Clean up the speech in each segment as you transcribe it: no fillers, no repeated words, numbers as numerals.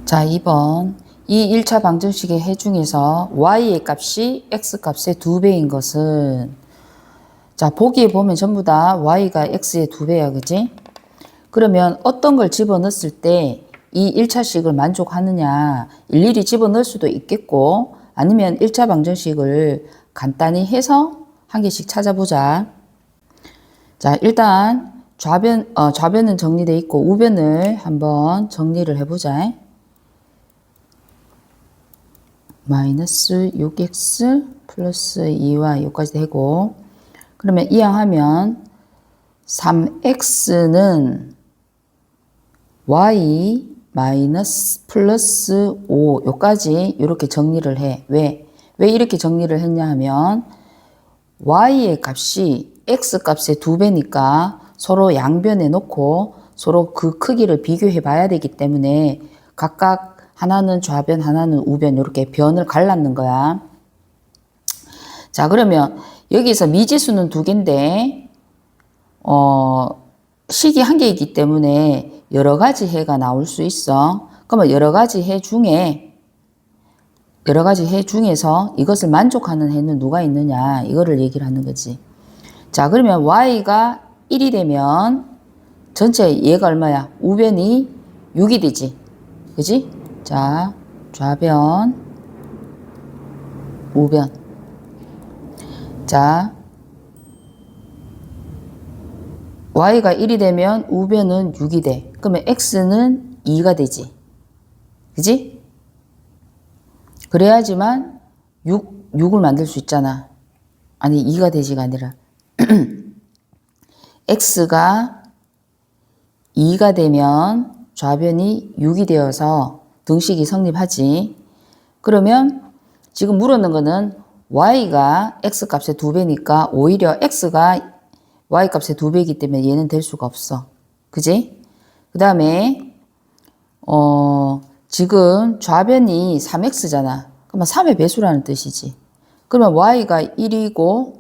자, 2번. 이 1차 방정식의 해 중에서 y의 값이 x 값의 2배인 것은, 자, 보기에 보면 전부 다 y가 x의 2배야, 그지? 그러면 어떤 걸 집어넣었을 때 이 1차식을 만족하느냐, 일일이 집어넣을 수도 있겠고, 아니면 1차 방정식을 간단히 해서 한 개씩 찾아보자. 자, 일단 좌변은 정리되어 있고 우변을 한번 정리를 해보자. 마이너스 6x 플러스 2y 여기까지 되고, 그러면 이항하면 3x는 y 마이너스 플러스 5 여기까지 이렇게 정리를 해. 왜 이렇게 정리를 했냐 하면 y의 값이 x 값의 2배니까 서로 양변에 놓고 서로 그 크기를 비교해 봐야 되기 때문에 각각 하나는 좌변 하나는 우변 이렇게 변을 갈랐는 거야. 자, 그러면 여기서 미지수는 2개인데 식이 1개이기 때문에 여러 가지 해가 나올 수 있어. 그러면 여러 가지 해 중에서 이것을 만족하는 해는 누가 있느냐, 이거를 얘기를 하는 거지. 자, 그러면 y가 1이 되면 전체 얘가 얼마야? 우변이 6이 되지. 그지? 자, 좌변, 우변. 자, y가 1이 되면 우변은 6이 돼. 그러면 x는 2가 되지. 그지? 그래야지만 6을 만들 수 있잖아. 아니, 2가 되지가 아니라. x가 2가 되면 좌변이 6이 되어서 등식이 성립하지. 그러면 지금 물었는 거는 y가 x값의 2배니까 오히려 x가 y값의 2배이기 때문에 얘는 될 수가 없어. 그지? 그 다음에 지금 좌변이 3x잖아. 그러면 3의 배수라는 뜻이지. 그러면 y가 1이고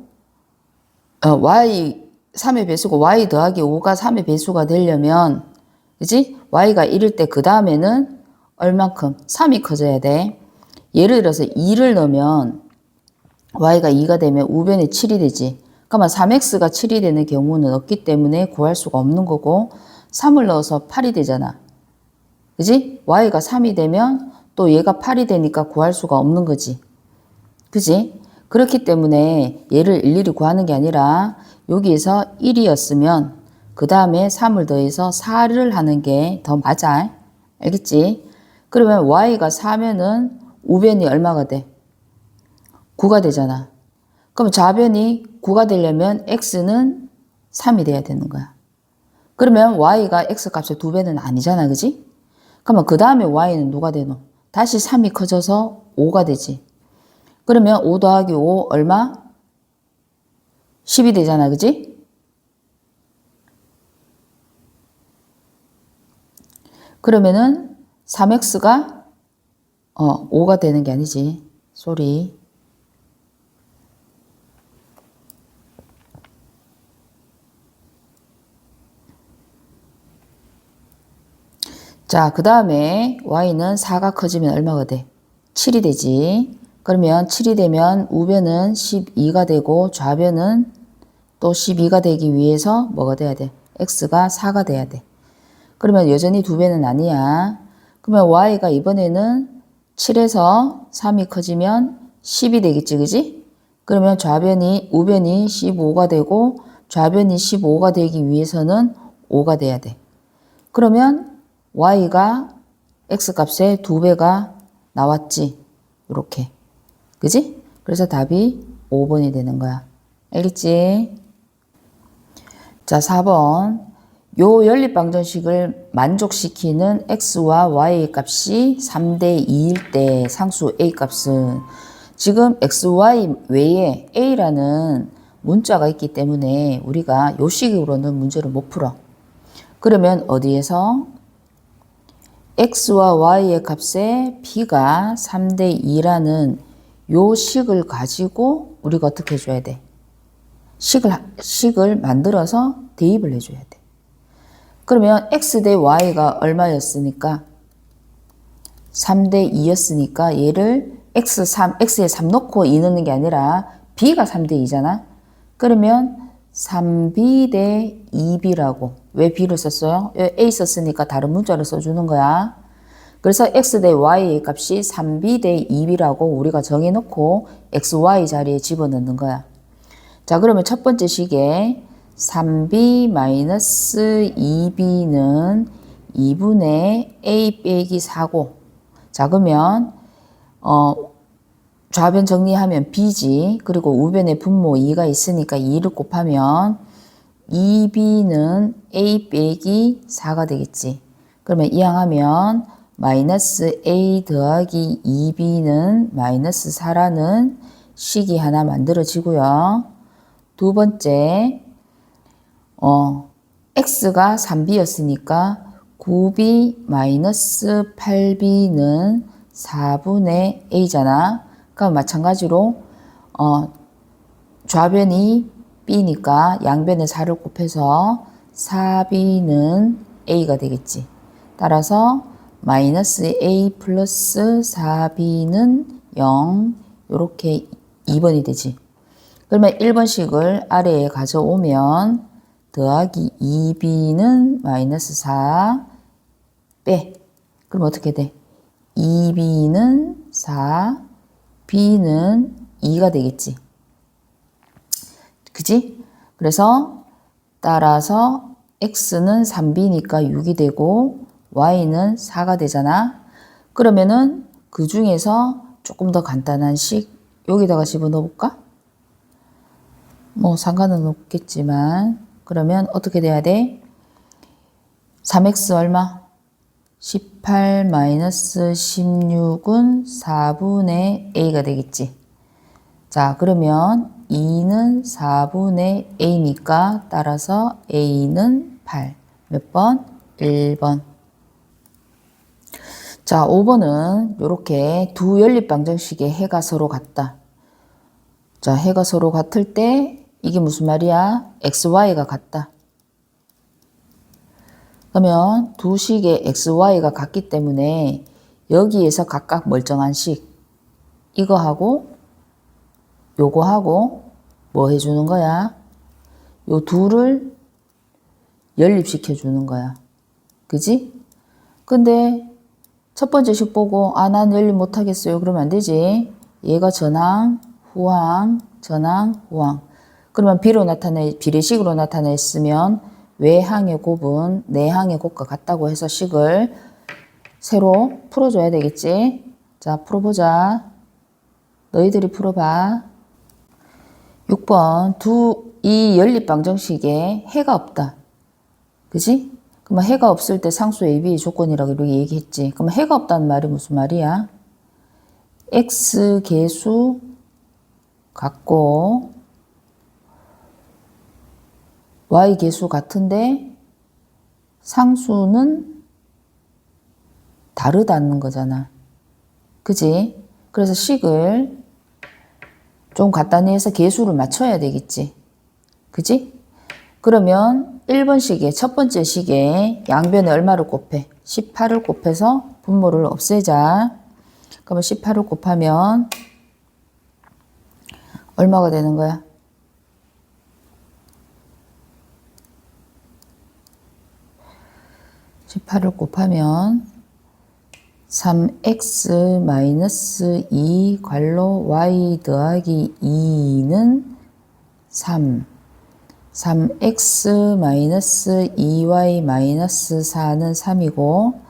y 3의 배수고 y 더하기 5가 3의 배수가 되려면, 그지? y가 1일 때 그 다음에는 얼만큼? 3이 커져야 돼. 예를 들어서 2를 넣으면 y가 2가 되면 우변이 7이 되지. 그러면 3x가 7이 되는 경우는 없기 때문에 구할 수가 없는 거고, 3을 넣어서 8이 되잖아. 그지? y가 3이 되면 또 얘가 8이 되니까 구할 수가 없는 거지. 그지? 그렇기 때문에 얘를 일일이 구하는 게 아니라 여기에서 1이었으면 그 다음에 3을 더해서 4를 하는 게 더 맞아. 알겠지? 그러면 y가 4면은 우변이 얼마가 돼? 9가 되잖아. 그럼 좌변이 9가 되려면 x는 3이 돼야 되는 거야. 그러면 y가 x값의 2배는 아니잖아. 그지? 그러면 그 다음에 y는 누가 되노? 다시 3이 커져서 5가 되지. 그러면 5 더하기 5 얼마? 10이 되잖아. 그지? 그러면은 3x가 5가 되는 게 아니지. 쏘리. 자, 그 다음에 y는 4가 커지면 얼마가 돼? 7이 되지. 그러면 7이 되면 우변은 12가 되고 좌변은 또 12가 되기 위해서 뭐가 돼야 돼? x가 4가 돼야 돼. 그러면 여전히 2배는 아니야. 그러면 y가 이번에는 7에서 3이 커지면 10이 되겠지, 그지? 그러면 우변이 15가 되고 좌변이 15가 되기 위해서는 5가 돼야 돼. 그러면 y가 x값의 2배가 나왔지. 이렇게. 그지? 그래서 답이 5번이 되는 거야. 알겠지? 자, 4번. 요 연립방정식을 만족시키는 x와 y의 값이 3대 2일 때 상수 a 값은, 지금 xy 외에 a라는 문자가 있기 때문에 우리가 요 식으로는 문제를 못 풀어. 그러면 어디에서 x와 y의 값에 b가 3대 2라는 요 식을 가지고 우리가 어떻게 해줘야 돼? 식을 만들어서 대입을 해줘야 돼. 그러면 x 대 y가 얼마였으니까 3대 2였으니까 얘를 x에 3 넣고 2 넣는 게 아니라 b가 3대 2잖아. 그러면 3b 대 2b라고. 왜 b를 썼어요? a 썼으니까 다른 문자를 써주는 거야. 그래서 x 대 y의 값이 3b 대 2b라고 우리가 정해놓고 xy 자리에 집어넣는 거야. 자, 그러면 첫 번째 식에 3b 마이너스 2b는 2분의 a 빼기 4고, 자, 그러면 좌변 정리하면 b지. 그리고 우변에 분모 2가 있으니까 2를 곱하면 2b는 a 빼기 4가 되겠지. 그러면 이항하면 마이너스 a 더하기 2b는 마이너스 4라는 식이 하나 만들어지고요. 두 번째, x가 3b였으니까 9b 마이너스 8b는 4분의 a잖아. 그럼 마찬가지로 좌변이 b니까 양변에 4를 곱해서 4b는 a가 되겠지. 따라서 마이너스 a 플러스 4b는 0 이렇게 2번이 되지. 그러면 1번식을 아래에 가져오면 더하기 2b는 마이너스 4 빼. 그럼 어떻게 돼? 2b는 4, b는 2가 되겠지. 그지? 그래서 따라서 x는 3b니까 6이 되고 y는 4가 되잖아. 그러면은 그 중에서 조금 더 간단한 식 여기다가 집어넣어 볼까? 뭐 상관은 없겠지만 그러면 어떻게 돼야 돼? 3x 얼마? 18 마이너스 16은 4분의 a가 되겠지. 자, 그러면 2는 4분의 a니까 따라서 a는 8. 몇 번? 1번. 자, 5번은 이렇게 두 연립방정식의 해가 서로 같다. 자, 해가 서로 같을 때 이게 무슨 말이야? xy가 같다. 그러면 두 식의 xy가 같기 때문에 여기에서 각각 멀쩡한 식 이거하고 요거하고 뭐 해주는 거야? 요 둘을 연립시켜 주는 거야. 그지? 근데 첫 번째 식 보고 난 연립 못하겠어요. 그러면 안 되지. 얘가 전항, 후항, 전항, 후항. 그러면 비례식으로 나타냈으면 외항의 곱은 내항의 곱과 같다고 해서 식을 새로 풀어줘야 되겠지. 자, 풀어보자. 너희들이 풀어봐. 6번 이 연립방정식에 해가 없다. 그지? 그러면 해가 없을 때 상수 AB의 조건이라고 이렇게 얘기했지. 그러면 해가 없다는 말이 무슨 말이야? X 개수 같고 Y 개수 같은데 상수는 다르다는 거잖아. 그지? 그래서 식을 좀 간단히 해서 개수를 맞춰야 되겠지. 그지? 그러면 1번 식에 첫 번째 식에 양변에 얼마를 곱해? 18을 곱해서 분모를 없애자. 그러면 18을 곱하면 얼마가 되는 거야? 18을 곱하면 3x 마이너스 2 괄호 y 더하기 2는 3 3x 마이너스 2y 마이너스 4는 3이고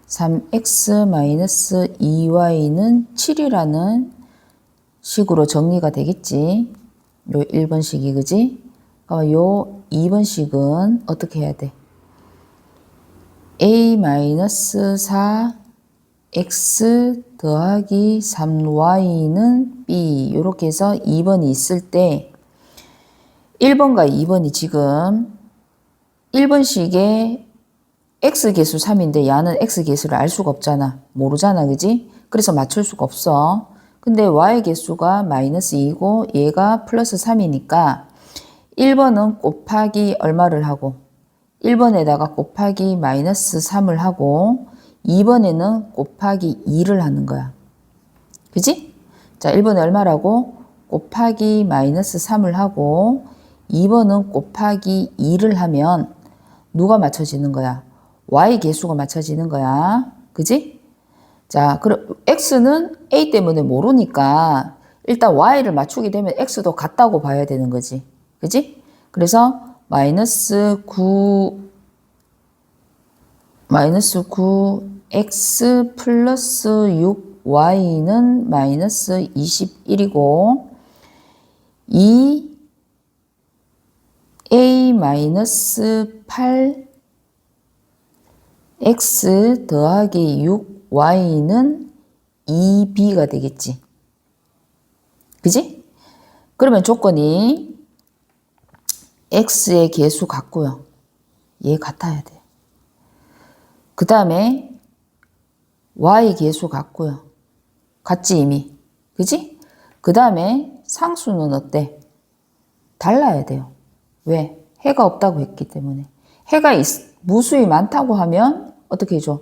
3x 마이너스 2y는 7이라는 식으로 정리가 되겠지. 요 1번식이 그지? 요 2번식은 어떻게 해야 돼? a 마이너스 4 x 더하기 3y는 b 이렇게 해서 2번이 있을 때 1번과 2번이 지금 1번식에 x개수 3인데 야는 x개수를 알 수가 없잖아. 모르잖아. 그지? 그래서 맞출 수가 없어. 근데 y개수가 마이너스 2고 얘가 플러스 3이니까 1번은 곱하기 얼마를 하고 1번에다가 곱하기 마이너스 3을 하고 2번에는 곱하기 2를 하는 거야. 그지? 자, 1번에 얼마라고? 곱하기 마이너스 3을 하고 2번은 곱하기 2를 하면 누가 맞춰지는 거야? y 계수가 맞춰지는 거야. 그지? 자, 그럼 x는 a 때문에 모르니까 일단 y를 맞추게 되면 x도 같다고 봐야 되는 거지. 그지? 그래서 마이너스 9x 플러스 6y는 마이너스 21이고 2a 마이너스 8x 더하기 6y는 2b가 되겠지. 그지? 그러면 조건이 x의 계수 같고요. 얘 같아야 돼. 그 다음에 y 계수 같고요. 같지 이미. 그지? 그 다음에 상수는 어때? 달라야 돼요. 왜? 해가 없다고 했기 때문에. 해가 무수히 많다고 하면 어떻게 해줘?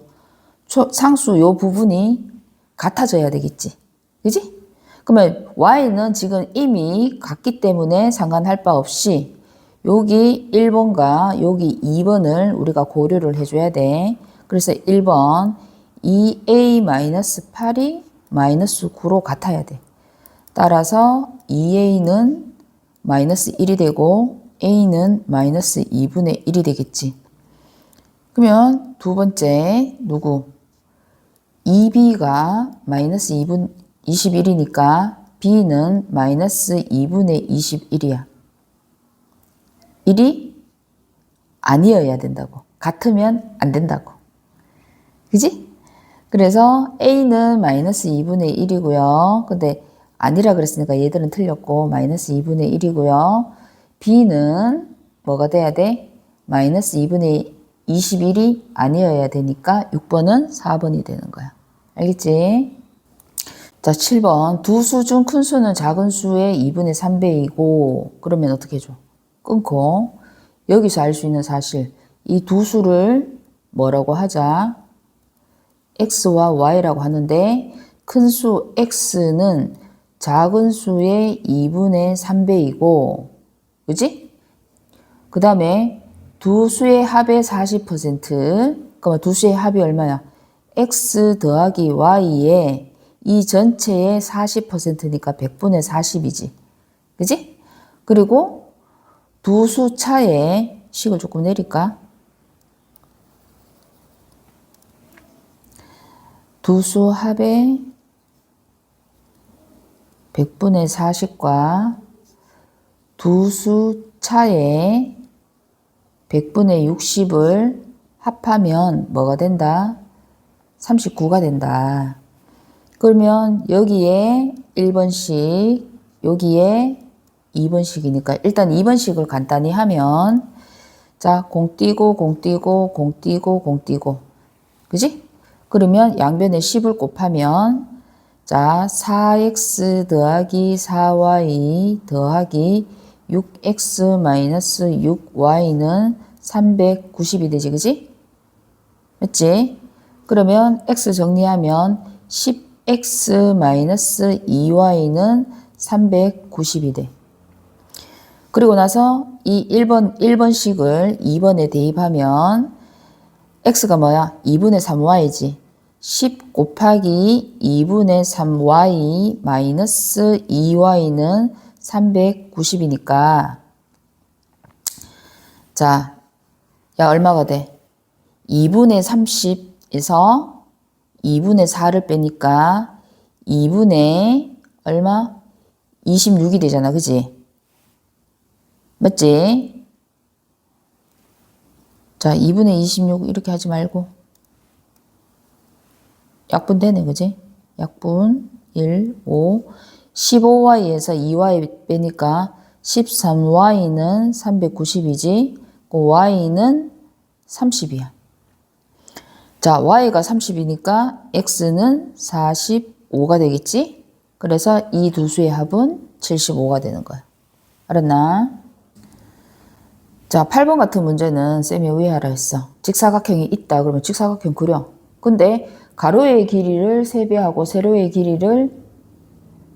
상수 요 부분이 같아져야 되겠지. 그지? 그러면 y는 지금 이미 같기 때문에 상관할 바 없이 여기 1번과 여기 2번을 우리가 고려를 해줘야 돼. 그래서 1번 2a-8이 마이너스 9로 같아야 돼. 따라서 2a는 마이너스 1이 되고 a는 마이너스 2분의 1이 되겠지. 그러면 두 번째 누구? 2b가 마이너스 2분 21이니까 b는 마이너스 2분의 21이야. 1이 아니어야 된다고. 같으면 안 된다고. 그지? 그래서 a는 마이너스 2분의 1이고요. 근데 아니라 그랬으니까 얘들은 틀렸고 마이너스 2분의 1이고요. b는 뭐가 돼야 돼? 마이너스 2분의 21이 아니어야 되니까 6번은 4번이 되는 거야. 알겠지? 자, 7번. 두 수 중 큰 수는 작은 수의 2분의 3배이고 그러면 어떻게 해줘? 끊고 여기서 알 수 있는 사실 이 두 수를 뭐라고 하자? x와 y라고 하는데 큰 수 x는 작은 수의 2분의 3배이고 그지? 그 다음에 두 수의 합의 40% 그러면 두 수의 합이 얼마야? x 더하기 y에 이 전체의 40%니까 100분의 40이지. 그지? 그리고 두 수 차에 식을 조금 내릴까? 두 수 합의 100분의 40과 두 수 차에 100분의 60을 합하면 뭐가 된다? 39가 된다. 그러면 여기에 1번씩, 여기에 2번씩이니까 일단 2번씩을 간단히 하면 자, 공 띄고, 공 띄고, 공 띄고, 공 띄고. 그지? 그러면 양변에 10을 곱하면 자, 4x 더하기 4y 더하기 6x 마이너스 6y는 390이 되지, 그지? 맞지? 그러면 x 정리하면 10x 마이너스 2y는 390이 돼. 그리고 나서 이 1번식을 2번에 대입하면 x가 뭐야? 2분의 3y지. 10 곱하기 2분의 3y 마이너스 2y는 390이니까 자, 야 얼마가 돼? 2분의 30에서 2분의 4를 빼니까 2분의 얼마? 26이 되잖아. 그지? 맞지? 자, 2분의 26 이렇게 하지 말고 약분 되네. 그지? 약분 1, 5 15y에서 2y 빼니까 13y는 390이지 y는 30이야. 자, y가 30이니까 x는 45가 되겠지? 그래서 이 두 수의 합은 75가 되는 거야. 알았나? 자, 8번 같은 문제는 쌤이 왜 하라 했어? 직사각형이 있다. 그러면 직사각형 그려. 근데 가로의 길이를 3배하고 세로의 길이를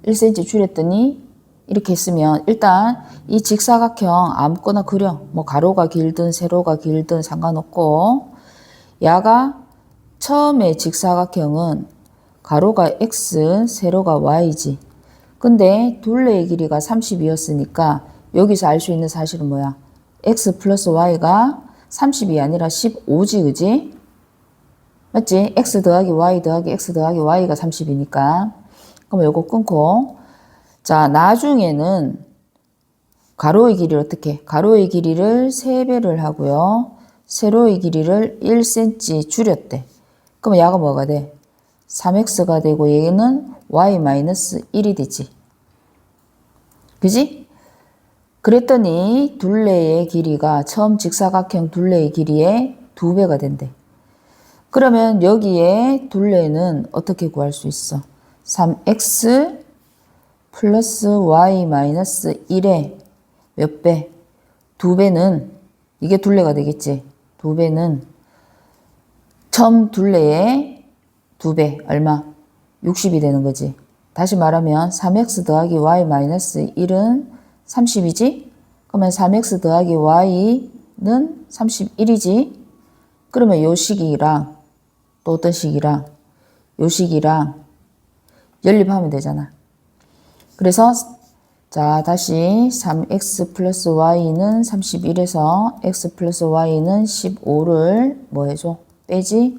1cm 줄였더니 이렇게 했으면 일단 이 직사각형 아무거나 그려. 뭐 가로가 길든 세로가 길든 상관없고 야가 처음에 직사각형은 가로가 x, 세로가 y지. 근데 둘레의 길이가 30이었으니까 여기서 알 수 있는 사실은 뭐야? x 플러스 y가 30이 아니라 15지, 그지? 맞지? x 더하기 y 더하기 x 더하기 y가 30이니까. 그럼 요거 끊고. 자, 나중에는 가로의 길이를 어떻게? 가로의 길이를 3배를 하고요. 세로의 길이를 1cm 줄였대. 그럼 야가 뭐가 돼? 3x가 되고 얘는 y-1이 되지. 그지? 그랬더니 둘레의 길이가 처음 직사각형 둘레의 길이의 2배가 된대. 그러면 여기에 둘레는 어떻게 구할 수 있어? 3x 플러스 y-1의 몇 배? 2배는 이게 둘레가 되겠지. 2배는 처음 둘레의 2배 얼마? 60이 되는 거지. 다시 말하면 3x 더하기 y-1은 30이지? 그러면 3x 더하기 y는 31이지? 그러면 요 식이랑 또 어떤 식이랑 요 식이랑 연립하면 되잖아. 그래서 자 다시 3x 플러스 y는 31에서 x 플러스 y는 15를 뭐 해줘? 빼지?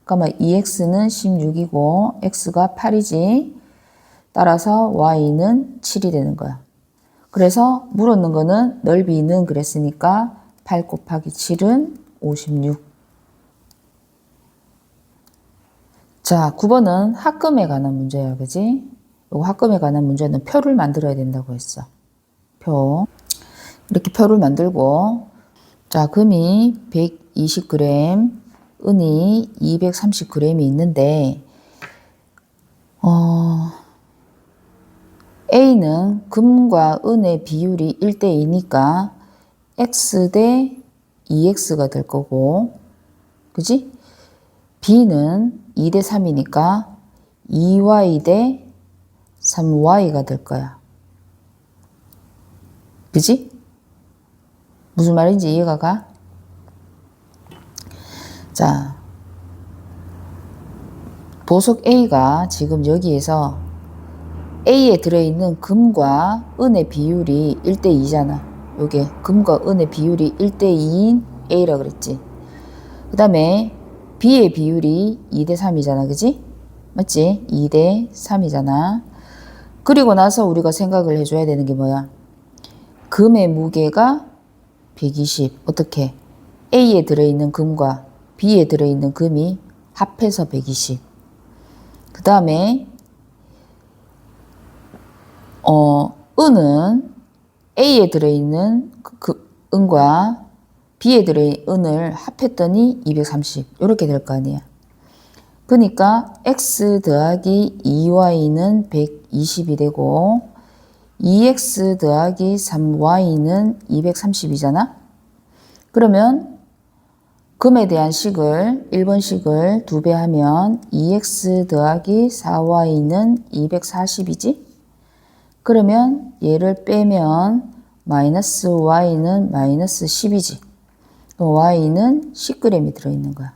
그러면 2x는 16이고 x가 8이지. 따라서 y는 7이 되는 거야. 그래서 물었는 거는 넓이는 그랬으니까 8 곱하기 7은 56. 자, 9번은 합금에 관한 문제야, 그지? 요 합금에 관한 문제는 표를 만들어야 된다고 했어. 표. 이렇게 표를 만들고, 자, 금이 120g, 은이 230g이 있는데, A는 금과 은의 비율이 1대2니까 X 대 2X가 될 거고, 그지? B는 2대 3이니까 2Y 대 3Y가 될 거야. 그지? 무슨 말인지 이해가 가? 자, 보석 A가 지금 여기에서 A에 들어있는 금과 은의 비율이 1대2잖아. 요게 금과 은의 비율이 1대2인 A라 그랬지. 그 다음에 B의 비율이 2대3이잖아. 그지? 맞지? 2대3이잖아. 그리고 나서 우리가 생각을 해줘야 되는 게 뭐야? 금의 무게가 120. 어떻게? A에 들어있는 금과 B에 들어있는 금이 합해서 120. 그 다음에 은은 A에 들어있는 은과 B에 들어있는 은을 합했더니 230. 이렇게 될 거 아니야. 그러니까 X 더하기 2Y는 120이 되고 2X 더하기 3Y는 230이잖아. 그러면 금에 대한 식을 1번식을 2배 하면 2X 더하기 4Y는 240이지. 그러면 얘를 빼면 마이너스 y는 마이너스 10이지. y는 10g이 들어있는 거야.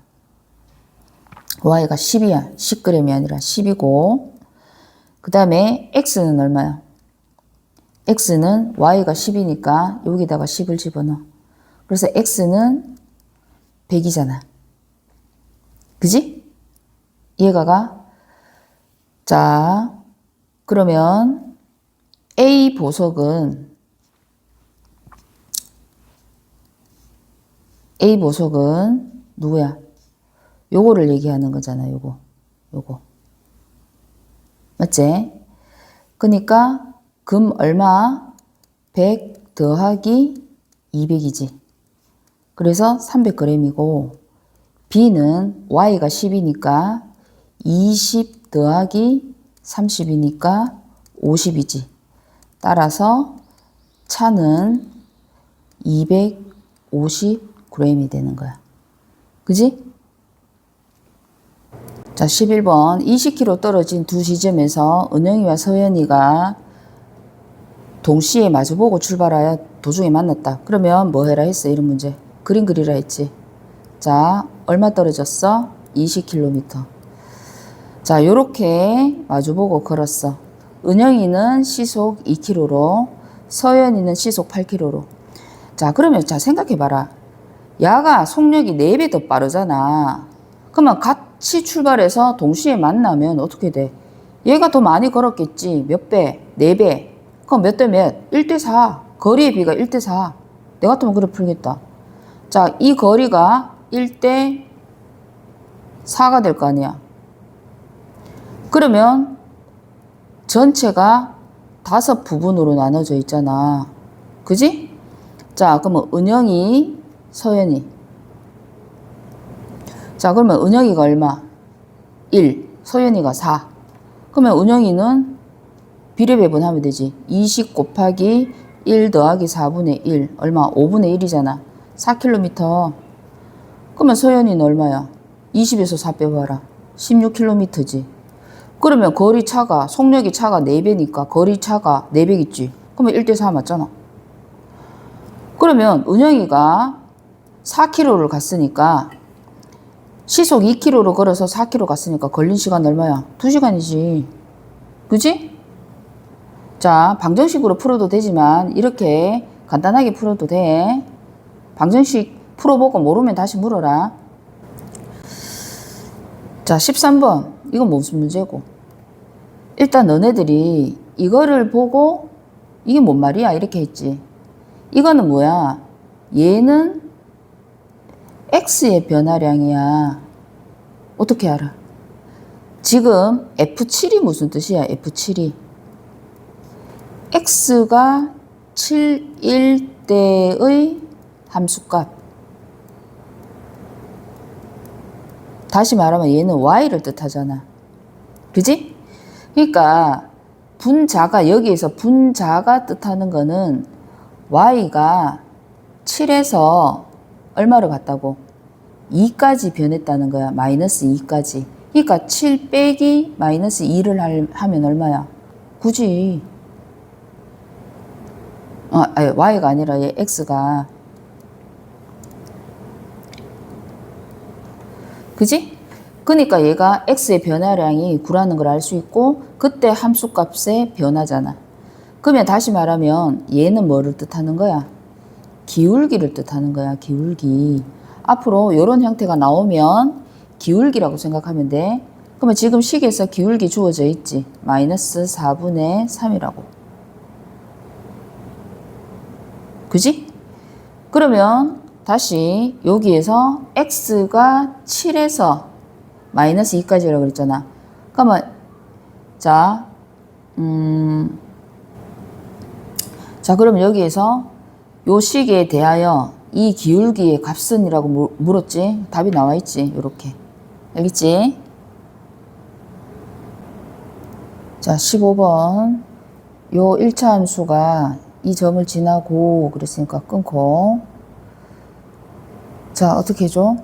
y가 10이야. 10g이 아니라 10이고 그 다음에 x는 얼마야? x는 y가 10이니까 여기다가 10을 집어넣어. 그래서 x는 100이잖아. 그지? 이해가 가? 자, 그러면 A 보석은 누구야? 요거를 얘기하는 거잖아. 요거. 맞지? 그러니까 금 얼마? 100 더하기 200이지. 그래서 300g이고 B는 Y가 10이니까 20 더하기 30이니까 50이지. 따라서 차는 250g이 되는 거야. 그지? 자, 11번 20km 떨어진 두 지점에서 은영이와 서연이가 동시에 마주보고 출발하여 도중에 만났다. 그러면 뭐 해라 했어? 이런 문제. 그림 그리라 했지. 자, 얼마 떨어졌어? 20km. 자, 요렇게 마주보고 걸었어. 은영이는 시속 2km로 서연이는 시속 8km로. 자, 그러면 자 생각해봐라. 야가 속력이 4배 더 빠르잖아. 그러면 같이 출발해서 동시에 만나면 어떻게 돼? 얘가 더 많이 걸었겠지. 몇 배? 4배. 그럼 몇 대 몇? 1대 4. 거리의 비가 1대 4. 내 같으면 그래 풀겠다. 자, 이 거리가 1대 4가 될 거 아니야. 그러면 전체가 5부분으로 나눠져 있잖아. 그지? 자, 그러면 은영이, 서연이. 자, 그러면 은영이가 얼마? 1, 서연이가 4. 그러면 은영이는 비례배분하면 되지. 20 곱하기 1 더하기 4분의 1. 얼마? 5분의 1이잖아. 4km. 그러면 서연이는 얼마야? 20에서 4 빼봐라. 16km지. 그러면 거리 차가, 속력이 차가 4배니까 거리 차가 4배겠지. 그러면 1대 4 맞잖아. 그러면 은영이가 4km를 갔으니까 시속 2km로 걸어서 4km 갔으니까 걸린 시간 얼마야? 2시간이지. 그지? 자, 방정식으로 풀어도 되지만 이렇게 간단하게 풀어도 돼. 방정식 풀어보고 모르면 다시 물어라. 자, 13번. 이건 무슨 문제고? 일단 너네들이 이거를 보고 이게 뭔 말이야? 이렇게 했지. 이거는 뭐야? 얘는 X의 변화량이야. 어떻게 알아? 지금 F7이 무슨 뜻이야? F7이. X가 7일 때의 함수값. 다시 말하면 얘는 Y를 뜻하잖아. 그지? 그러니까 분자가 여기에서 분자가 뜻하는 거는 Y가 7에서 얼마로 갔다고? 2까지 변했다는 거야. 마이너스 2까지. 그러니까 7 빼기 마이너스 2를 하면 얼마야? 9지. 아니, Y가 아니라 얘 X가. 그지? 그러니까 얘가 X의 변화량이 9라는 걸 알 수 있고 그때 함수값의 변화잖아. 그러면 다시 말하면 얘는 뭐를 뜻하는 거야? 기울기를 뜻하는 거야. 기울기. 앞으로 이런 형태가 나오면 기울기라고 생각하면 돼. 그러면 지금 식에서 기울기 주어져 있지. 마이너스 4분의 3이라고. 그지? 그러면 다시 여기에서 x가 7에서 마이너스 2까지라고 그랬잖아. 그러면 자, 그러면 여기에서 요 식에 대하여 이 기울기의 값은이라고 물었지. 답이 나와 있지. 이렇게. 알겠지? 자, 15번. 요 1차 함수가 이 점을 지나고 그랬으니까 끊고. 자, 어떻게 해줘?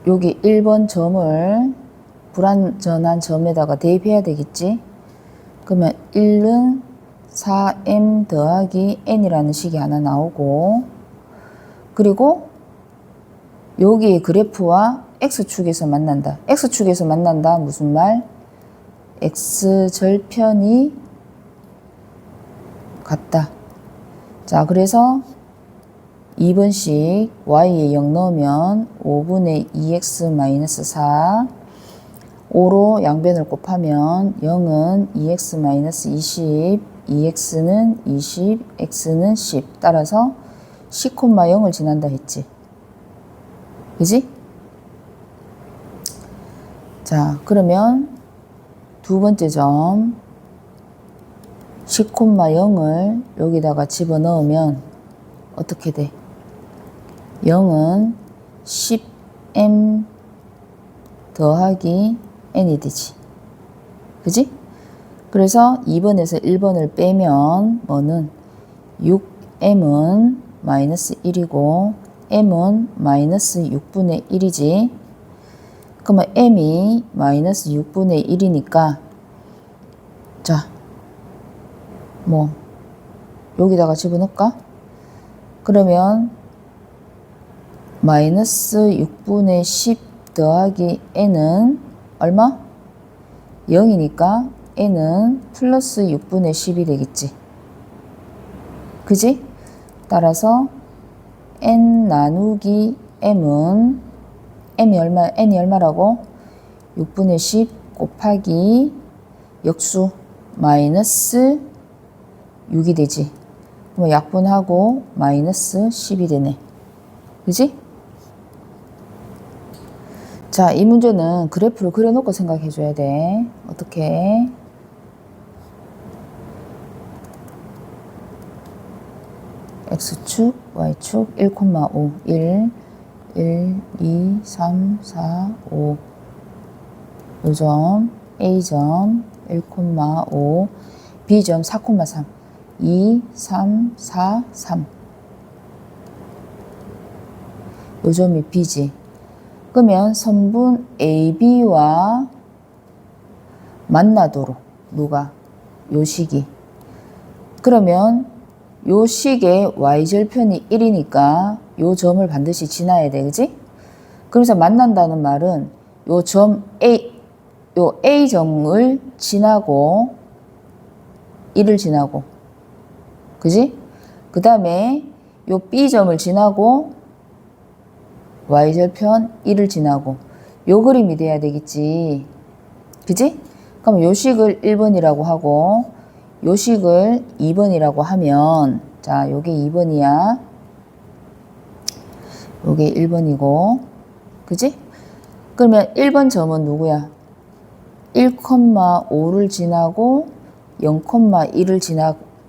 여기 1번 점을 불완전한 점에다가 대입해야 되겠지? 그러면 1은 4m 더하기 n이라는 식이 하나 나오고, 그리고 여기의 그래프와 x축에서 만난다. x축에서 만난다. 무슨 말? x절편이 같다. 자, 그래서 2번씩 y에 0 넣으면 5분의 2x-4 5로 양변을 곱하면 0은 2x-20 2x는 20 x는 10 따라서 10,0을 지난다 했지. 그지? 자, 그러면 두 번째 점 10,0을 여기다가 집어넣으면 어떻게 돼? 0은 10m 더하기 n이 되지. 그지? 그래서 2번에서 1번을 빼면 뭐는 6m은 마이너스 1이고 m은 마이너스 6분의 1이지. 그러면 m이 마이너스 6분의 1이니까 자, 뭐 여기다가 집어넣을까? 그러면 마이너스 6분의 10 더하기 n은 얼마? 0이니까 n은 플러스 6분의 10이 되겠지. 그지? 따라서 n 나누기 m은 n이 얼마라고? 6분의 10 곱하기 역수 마이너스 6이 되지. 그럼 약분하고 마이너스 10이 되네. 그지? 자, 이 문제는 그래프를 그려놓고 생각해 줘야 돼. 어떻게? X축, Y축 1,5, 1, 2, 3, 4, 5. 요점 A점 1,5, B점 4,3, 2, 3, 4, 3. 요점이 B지. 그러면 선분 AB와 만나도록 누가? 요 식이. 그러면 요 식의 y절편이 1이니까 요 점을 반드시 지나야 돼. 그지? 그래서 만난다는 말은 요 점 요 A점을 지나고 1을 지나고. 그지? 그 다음에 요 B점을 지나고 y절편 1을 지나고 요 그림이 돼야 되겠지. 그지? 그럼 요 식을 1번이라고 하고 요 식을 2번이라고 하면 자, 요게 2번이야. 요게 1번이고. 그지? 그러면 1번 점은 누구야? 1,5를 지나고 0,1을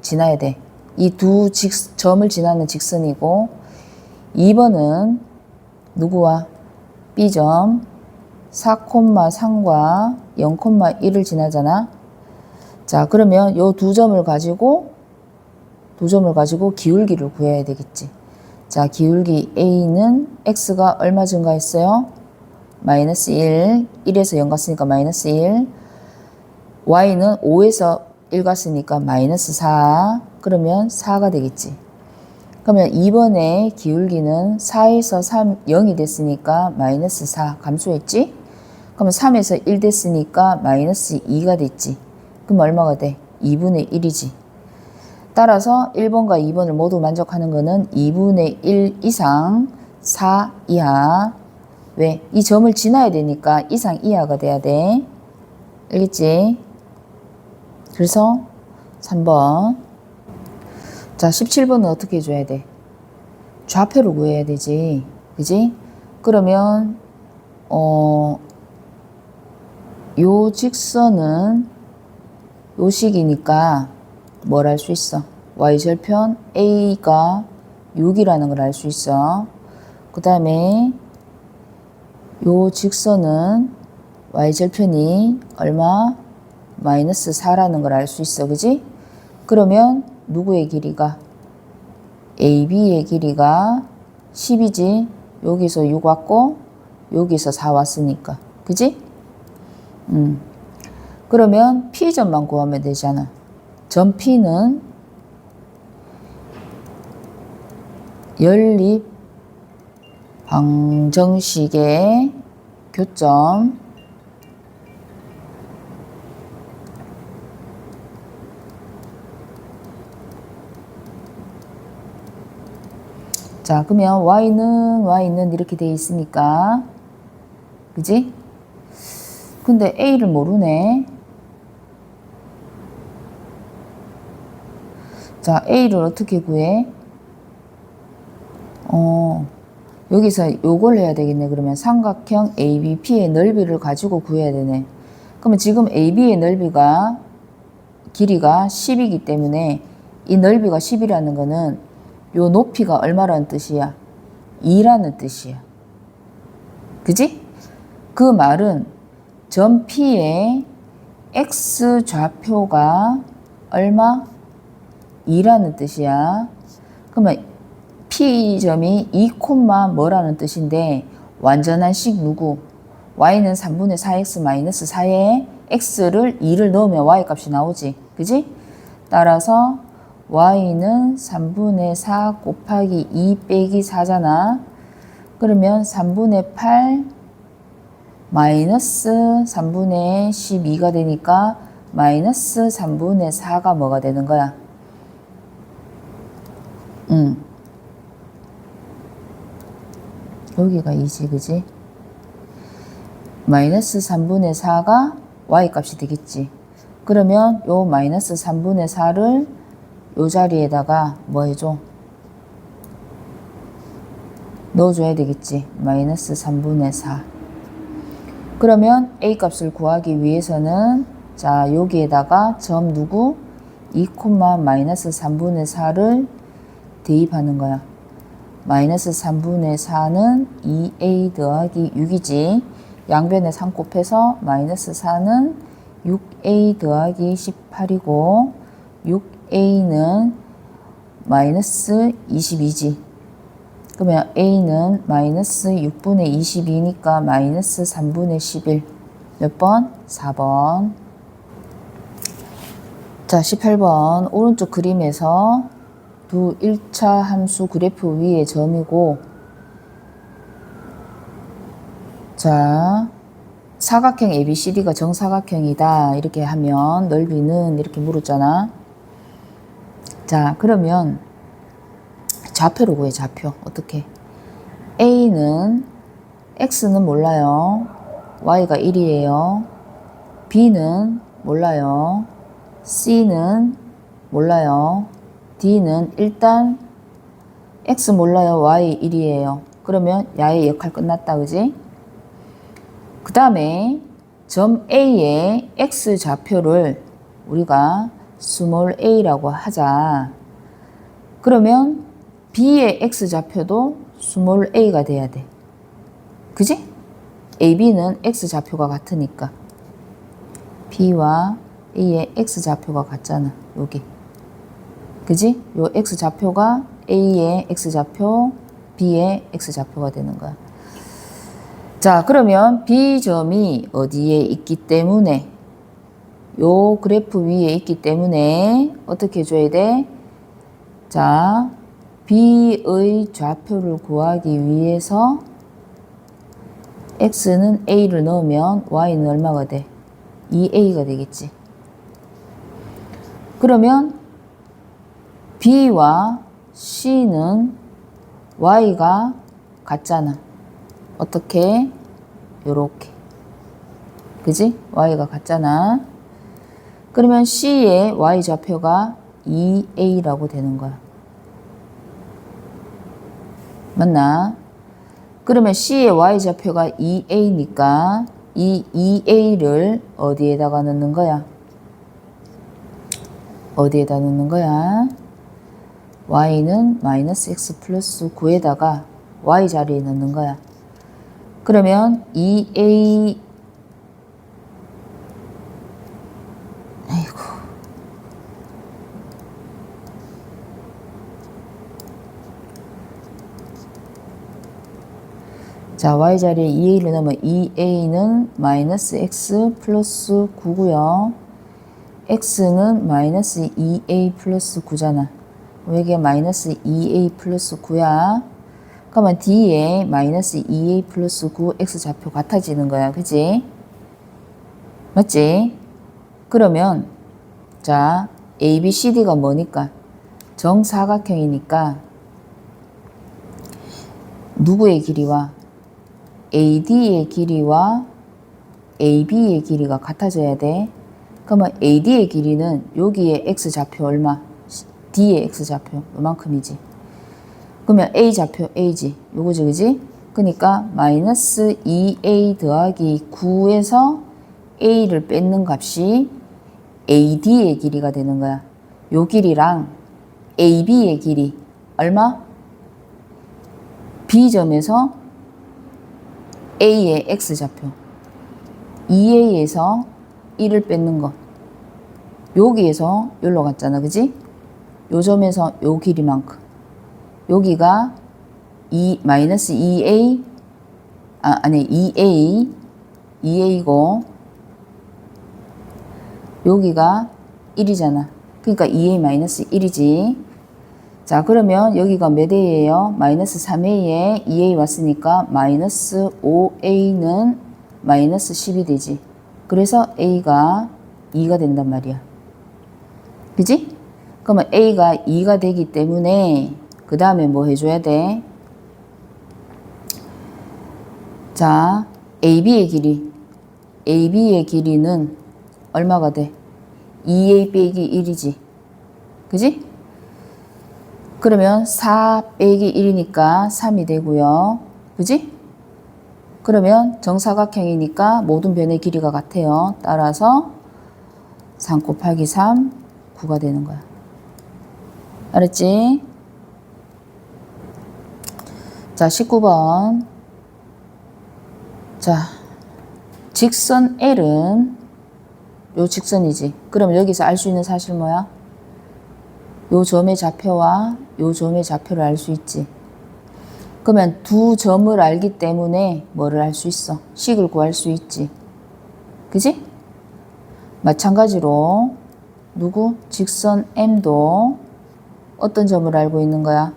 지나야 돼. 이 두 점을 지나는 직선이고 2번은 누구와? B점 4,3과 0,1을 지나잖아. 자, 그러면 요 두 점을 가지고 기울기를 구해야 되겠지. 자, 기울기 A는 X가 얼마 증가했어요? 마이너스 1, 1에서 0 갔으니까 마이너스 1. Y는 5에서 1 갔으니까 마이너스 4. 그러면 4가 되겠지. 그러면 2번에 기울기는 4에서 3, 0이 됐으니까 마이너스 4 감소했지? 그러면 3에서 1 됐으니까 마이너스 2가 됐지. 그럼 얼마가 돼? 2분의 1이지. 따라서 1번과 2번을 모두 만족하는 거는 2분의 1 이상 4 이하. 왜? 이 점을 지나야 되니까 이상 이하가 돼야 돼. 알겠지? 그래서 3번. 자, 17번은 어떻게 해줘야 돼? 좌표를 구해야 되지. 그지? 그러면 요 직선은 요 식이니까 뭘 알 수 있어? y절편 A가 6이라는 걸 알 수 있어. 그 다음에 요 직선은 y절편이 얼마? 마이너스 4라는 걸 알 수 있어. 그지? 그러면 누구의 길이가? AB의 길이가 10이지. 여기서 6 왔고 여기서 4 왔으니까. 그지? 그러면 P점만 구하면 되잖아. 점 P는 연립 방정식의 교점 자, 그러면 y는 이렇게 돼 있으니까 그지? 근데 a를 모르네. 자, a를 어떻게 구해? 여기서 요걸 해야 되겠네. 그러면 삼각형 ABP의 넓이를 가지고 구해야 되네. 그러면 지금 AB의 넓이가 길이가 10이기 때문에 이 넓이가 10이라는 거는 요 높이가 얼마라는 뜻이야? 2라는 뜻이야. 그지? 그 말은 점 P의 X 좌표가 얼마? 2라는 뜻이야. 그러면 P점이 2, 뭐라는 뜻인데 완전한 식 누구? y는 3분의 4x 마이너스 4에 x를 2를 넣으면 y 값이 나오지. 그지? 따라서 y는 3분의 4 곱하기 2 빼기 4잖아. 그러면 3분의 8 마이너스 3분의 12가 되니까 마이너스 3분의 4가 뭐가 되는 거야? 여기가 2지, 그지? 마이너스 3분의 4가 y 값이 되겠지. 그러면 요 마이너스 3분의 4를 요 자리에다가 뭐 해줘? 넣어줘야 되겠지. 마이너스 3분의 4. 그러면 a 값을 구하기 위해서는 자 여기에다가 점 누구? 2, 마이너스 3분의 4를 대입하는 거야. 마이너스 3분의 4는 2a 더하기 6이지. 양변에 3 곱해서 마이너스 4는 6a 더하기 18이고 6a는 마이너스 22지. 그러면 a는 마이너스 6분의 22니까 마이너스 3분의 11. 몇 번? 4번. 자, 18번 오른쪽 그림에서 두 1차 함수 그래프 위에 점이고 자 사각형 ABCD가 정사각형이다 이렇게 하면 넓이는 이렇게 물었잖아. 자 그러면 좌표로 구해. 좌표 어떻게? A는 X는 몰라요. Y가 1이에요. B는 몰라요. C는 몰라요. D는 일단 X 몰라요. Y 1이에요. 그러면 야의 역할 끝났다. 그지? 그 다음에 점 A의 X 좌표를 우리가 스몰 a라고 하자. 그러면 B의 X 좌표도 스몰 a가 돼야 돼. 그지? AB는 X 좌표가 같으니까. B와 A의 X 좌표가 같잖아. 여기. 그지? 요 X 좌표가 A의 X 좌표, B의 X 좌표가 되는 거야. 자, 그러면 B점이 어디에 있기 때문에 요 그래프 위에 있기 때문에 어떻게 해줘야 돼? 자, B의 좌표를 구하기 위해서 X는 A를 넣으면 Y는 얼마가 돼? 2A가 되겠지. 그러면 B와 C는 Y가 같잖아. 어떻게? 요렇게. 그지? Y가 같잖아. 그러면 C의 Y 좌표가 2A라고 되는 거야. 맞나? 그러면 C의 Y 좌표가 2A니까 이 2A를 어디에다가 넣는 거야? 어디에다 넣는 거야? Y는 마이너스 X 플러스 9에다가 Y 자리에 넣는 거야. 그러면 2A 아이고 자 Y 자리에 2A를 넣으면 2A는 마이너스 X 플러스 9고요. X는 마이너스 2A 플러스 9잖아. 이게 마이너스 2A 플러스 9야. 그러면 D에 마이너스 2A 플러스 9 X 좌표 같아지는 거야. 그지? 맞지? 그러면 자 ABCD가 뭐니까? 정사각형이니까 누구의 길이와 AD의 길이와 AB의 길이가 같아져야 돼. 그러면 AD의 길이는 여기에 X 좌표 얼마? D의 X 좌표 요만큼이지. 그러면 A 좌표 A지. 요거지, 그지? 그러니까 마이너스 2A 더하기 9에서 A를 뺏는 값이 AD의 길이가 되는 거야. 요 길이랑 AB의 길이 얼마? B점에서 A의 X 좌표 2A에서 1을 뺏는 거 여기에서 여기로 갔잖아. 그지? 요 점에서 요 길이만큼 여기가 마이너스 2A 아니 2A 2a고 여기가 1이잖아. 그러니까 2a 마이너스 1이지. 자, 그러면 여기가 몇 a예요? 마이너스 3a에 2a 왔으니까 마이너스 5a는 마이너스 10이 되지. 그래서 a가 2가 된단 말이야. 그지? 그러면 a가 2가 되기 때문에 그 다음에 뭐 해줘야 돼? 자, AB의 길이는 얼마가 돼? 2A 빼기 1이지. 그지? 그러면 4 빼기 1이니까 3이 되고요. 그지? 그러면 정사각형이니까 모든 변의 길이가 같아요. 따라서 3 곱하기 3, 9가 되는 거야. 알았지? 자, 19번. 자, 직선 L은 요 직선이지. 그럼 여기서 알 수 있는 사실 뭐야? 요 점의 좌표와 요 점의 좌표를 알 수 있지. 그러면 두 점을 알기 때문에 뭐를 알 수 있어? 식을 구할 수 있지. 그지? 마찬가지로 누구? 직선 M도 어떤 점을 알고 있는 거야?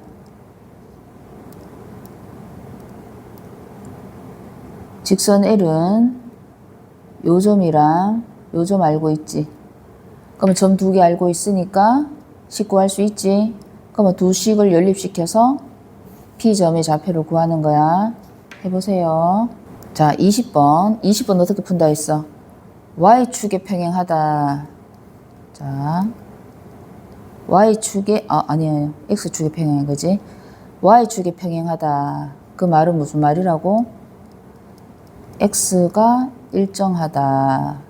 직선 L은 요 점이랑 요 점 알고 있지. 그러면 점 두 개 알고 있으니까 식 구할 수 있지. 그러면 두 식을 연립시켜서 P점의 좌표를 구하는 거야. 해보세요. 자, 20번. 20번 어떻게 푼다 했어? Y축에 평행하다. 자, Y축에, 아니에요. X축에 평행한 거지. Y축에 평행하다. 그 말은 무슨 말이라고? X가 일정하다.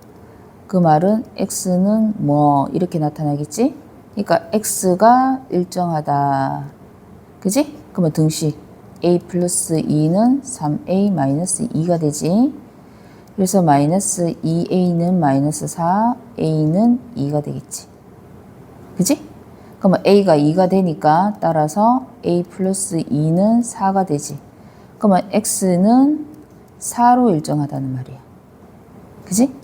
그 말은 X는 뭐 이렇게 나타나겠지? 그러니까 X가 일정하다. 그지? 그러면 등식 A 플러스 2는 3A 마이너스 2가 되지. 그래서 마이너스 2A는 마이너스 4, A는 2가 되겠지. 그지? 그러면 A가 2가 되니까 따라서 A 플러스 2는 4가 되지. 그러면 X는 4로 일정하다는 말이야. 그지?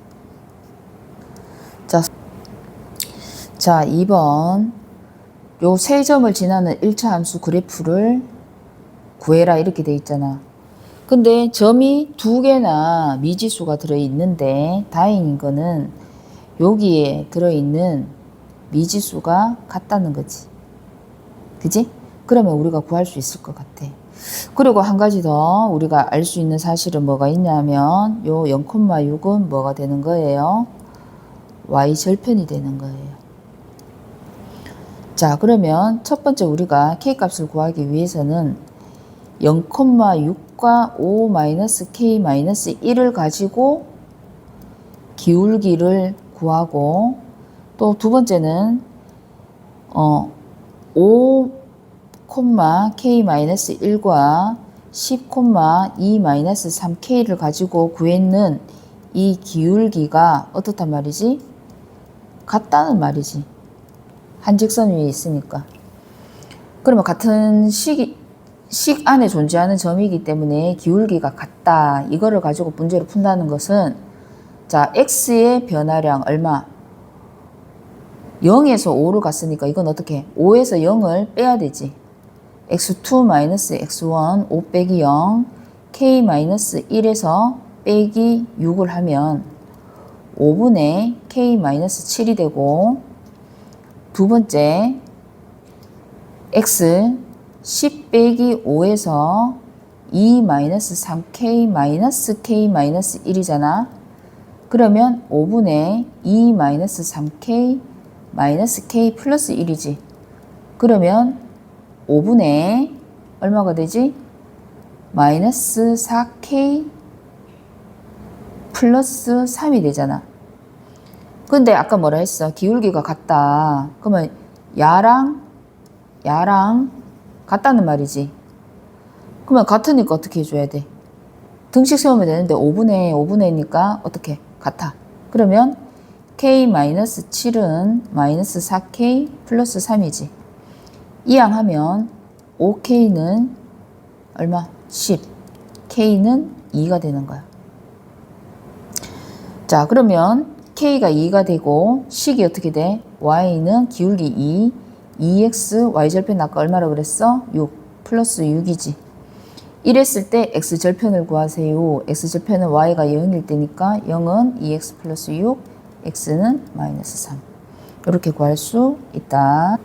자, 2번. 요 세 점을 지나는 1차 함수 그래프를 구해라 이렇게 돼 있잖아. 근데 점이 두 개나 미지수가 들어있는데 다행인 거는 여기에 들어있는 미지수가 같다는 거지. 그지? 그러면 우리가 구할 수 있을 것 같아. 그리고 한 가지 더 우리가 알 수 있는 사실은 뭐가 있냐면 요 0,6은 뭐가 되는 거예요? y절편이 되는 거예요. 자, 그러면 첫 번째 우리가 k값을 구하기 위해서는 0,6과 5-k-1을 가지고 기울기를 구하고 또 두 번째는 5,k-1과 10,2-3k를 가지고 구했는 이 기울기가 어떻단 말이지? 같다는 말이지. 한 직선 위에 있으니까. 그러면 같은 식 안에 존재하는 점이기 때문에 기울기가 같다. 이거를 가지고 문제를 푼다는 것은 자, x의 변화량 얼마? 0에서 5로 갔으니까 이건 어떻게? 5에서 0을 빼야 되지. x2 마이너스 x1 5 빼기 0 k 마이너스 1에서 빼기 6을 하면 5분의 k 마이너스 7이 되고 두 번째 x 10 빼기 5에서 2 마이너스 3k 마이너스 k 마이너스 1이잖아. 그러면 5분의 2 마이너스 3k 마이너스 k 플러스 1이지. 그러면 5분의 얼마가 되지? 마이너스 4k 플러스 3이 되잖아. 근데 아까 뭐라 했어? 기울기가 같다. 그러면 야랑 같다는 말이지. 그러면 같으니까 어떻게 해줘야 돼? 등식 세우면 되는데 5분의 5니까 어떻게? 같아. 그러면 k-7은 마이너스 4k 플러스 3이지. 이항하면 5k는 얼마? 10. k는 2가 되는 거야. 자, 그러면 k가 2가 되고 식이 어떻게 돼? y는 기울기 2, 2x, y절편 아까 얼마라고 그랬어? 6 플러스 6이지. 이랬을 때 x절편을 구하세요. x절편은 y가 0일 때니까 0은 2x 플러스 6, x는 마이너스 3. 이렇게 구할 수 있다.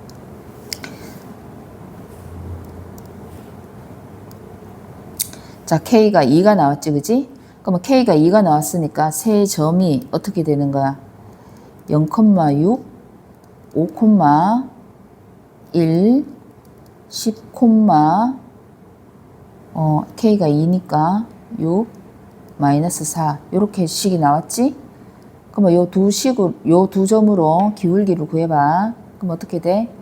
자, k가 2가 나왔지, 그지? 그러면 k가 2가 나왔으니까 세 점이 어떻게 되는 거야? 0,6, 5,1, 10, k가 2니까 6, 마이너스 4 이렇게 식이 나왔지? 그러면 요 두 점으로 기울기를 구해봐. 그럼 어떻게 돼?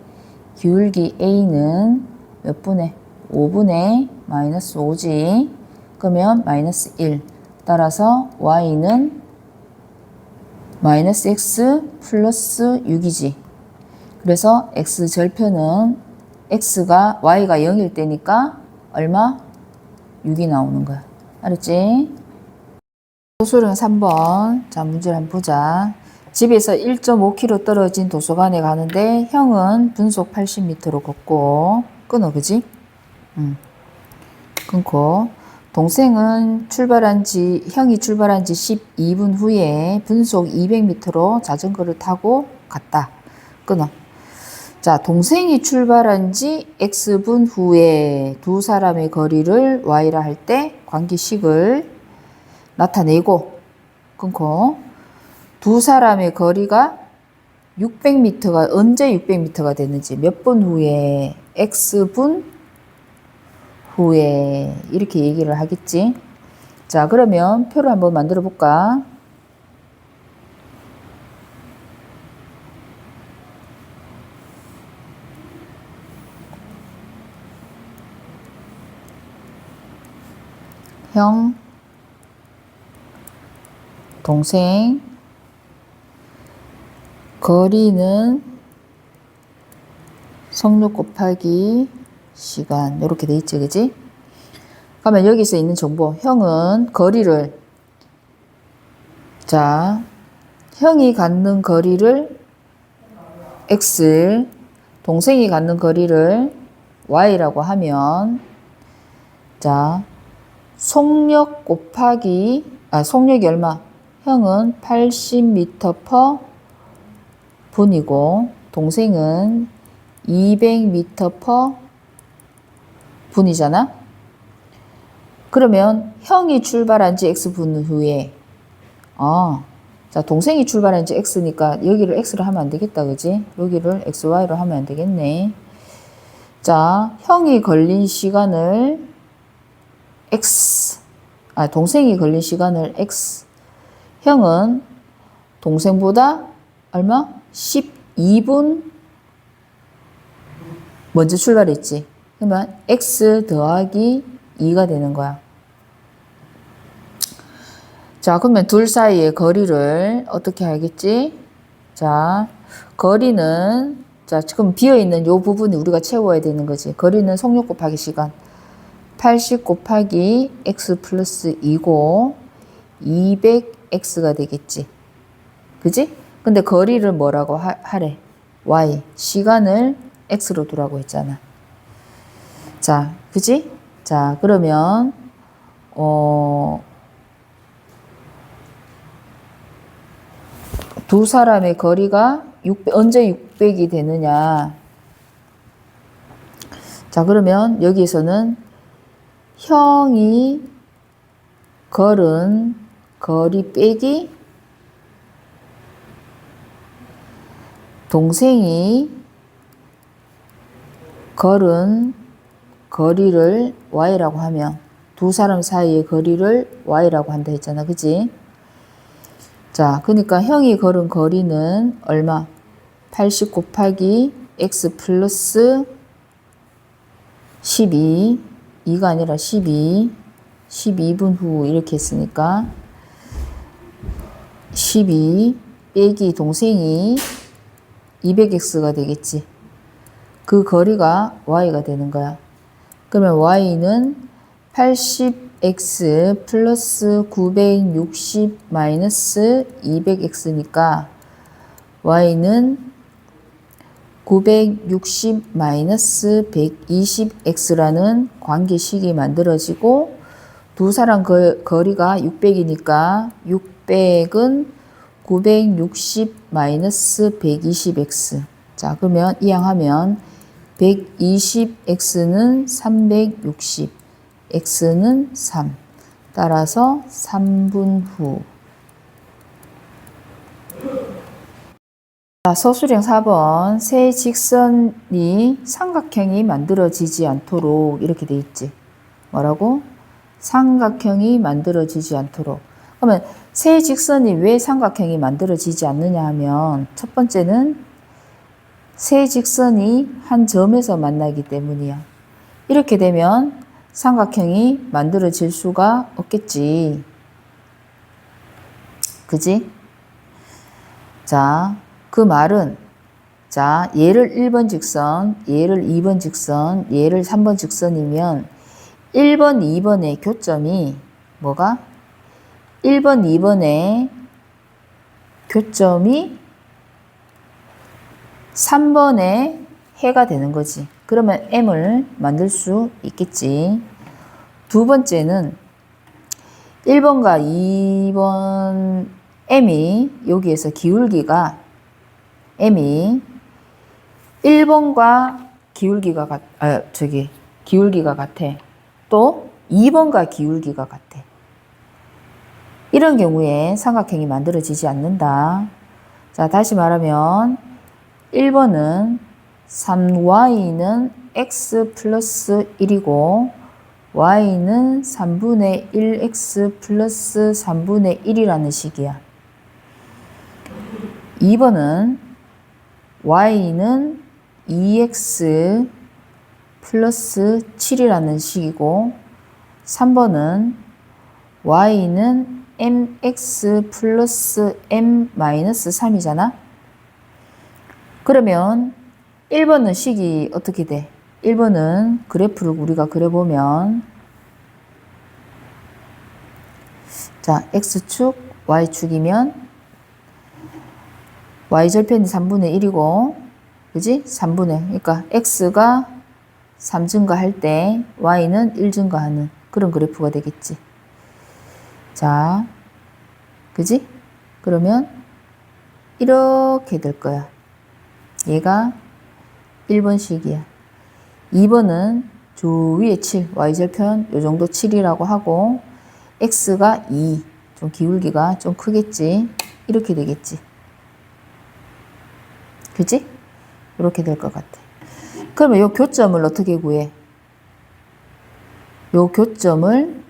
기울기 a는 몇 분의? 5분의 마이너스 5지. 그러면 마이너스 1. 따라서 y는 마이너스 x 플러스 6이지. 그래서 x절편은 y가 0일 때니까 얼마? 6이 나오는 거야. 알았지? 도서관 3번. 자, 문제를 한번 보자. 집에서 1.5km 떨어진 도서관에 가는데 형은 분속 80m로 걷고 끊어, 그지? 끊고 동생은 형이 출발한 지 12분 후에 분속 200m로 자전거를 타고 갔다. 끊어. 자, 동생이 출발한 지 X분 후에 두 사람의 거리를 Y라 할 때 관계식을 나타내고 끊고 두 사람의 거리가 600m가 언제 600m가 됐는지 몇 분 후에 X분 후에 이렇게 얘기를 하겠지. 자, 그러면 표를 한번 만들어 볼까? 형, 동생, 거리는 속력 곱하기 시간 이렇게 돼 있지, 그지? 그러면 여기서 있는 정보, 형은 거리를 자, 형이 갖는 거리를 x, 동생이 갖는 거리를 y라고 하면 자, 속력이 얼마? 형은 80m/분이고 동생은 200m/분이잖아. 그러면 형이 출발한 지 x분 후에 자, 동생이 출발한 지 x니까 여기를 x로 하면 안 되겠다, 그지? 여기를 xy로 하면 안 되겠네. 자, 형이 걸린 시간을 동생이 걸린 시간을 x. 형은 동생보다 얼마? 12분 먼저 출발했지. 그러면 x 더하기 2가 되는 거야. 자, 그러면 둘 사이의 거리를 어떻게 알겠지? 자, 거리는 자, 지금 비어있는 요 부분이 우리가 채워야 되는 거지. 거리는 속력 곱하기 시간. 80 곱하기 x 플러스 2고 200x가 되겠지. 그지? 근데 거리를 뭐라고 하래? y. 시간을 x로 두라고 했잖아. 자, 그지? 자, 그러면 두 사람의 거리가 언제 600이 되느냐? 자, 그러면 여기에서는 형이 걸은 거리 빼기 동생이 걸은 거리를 y라고 하면 두 사람 사이의 거리를 y라고 한다 했잖아. 그지? 자, 그러니까 형이 걸은 거리는 얼마? 80 곱하기 x 플러스 12 2가 아니라 12분 후 이렇게 했으니까 12 빼기 동생이 200x가 되겠지. 그 거리가 y가 되는 거야. 그러면 y는 80 x 플러스 960 마이너스 200x니까 y는 960 마이너스 120x라는 관계식이 만들어지고 두 사람 거리가 600이니까 600은 960 마이너스 120x. 자, 그러면 이항하면 120x는 360, x는 3. 따라서 3분 후. 자, 서술형 4번. 세 직선이 삼각형이 만들어지지 않도록 이렇게 돼 있지. 뭐라고? 삼각형이 만들어지지 않도록. 그러면 세 직선이 왜 삼각형이 만들어지지 않느냐 하면 첫 번째는 세 직선이 한 점에서 만나기 때문이야. 이렇게 되면 삼각형이 만들어질 수가 없겠지. 그지? 자, 그 말은 자, 얘를 1번 직선, 얘를 2번 직선, 얘를 3번 직선이면 1번, 2번의 교점이 뭐가? 1번, 2번의 교점이 3번의 해가 되는 거지. 그러면 M을 만들 수 있겠지. 두 번째는 1번과 2번 M이 여기에서 기울기가 M이 1번과 기울기가 기울기가 같아. 또 2번과 기울기가 같아. 이런 경우에 삼각형이 만들어지지 않는다. 자, 다시 말하면 1번은 3y는 x 플러스 1이고 y는 3분의 1x 플러스 3분의 1이라는 식이야. 2번은 y는 2x 플러스 7이라는 식이고 3번은 y는 mx 플러스 m 마이너스 3이잖아. 그러면 1번은 식이 어떻게 돼? 1번은 그래프를 우리가 그려보면 자, x축, y축이면 y절편이 3분의 1이고 그지? 3분의 그러니까 x가 3 증가할 때 y는 1 증가하는 그런 그래프가 되겠지. 자, 그지? 그러면 이렇게 될 거야. 얘가 1번식이야. 2번은 저 위에 7, y절편 요 정도 7이라고 하고 x가 2, 좀 기울기가 좀 크겠지. 이렇게 되겠지. 그지? 이렇게 될 것 같아. 그러면 요 교점을 어떻게 구해? 요 교점을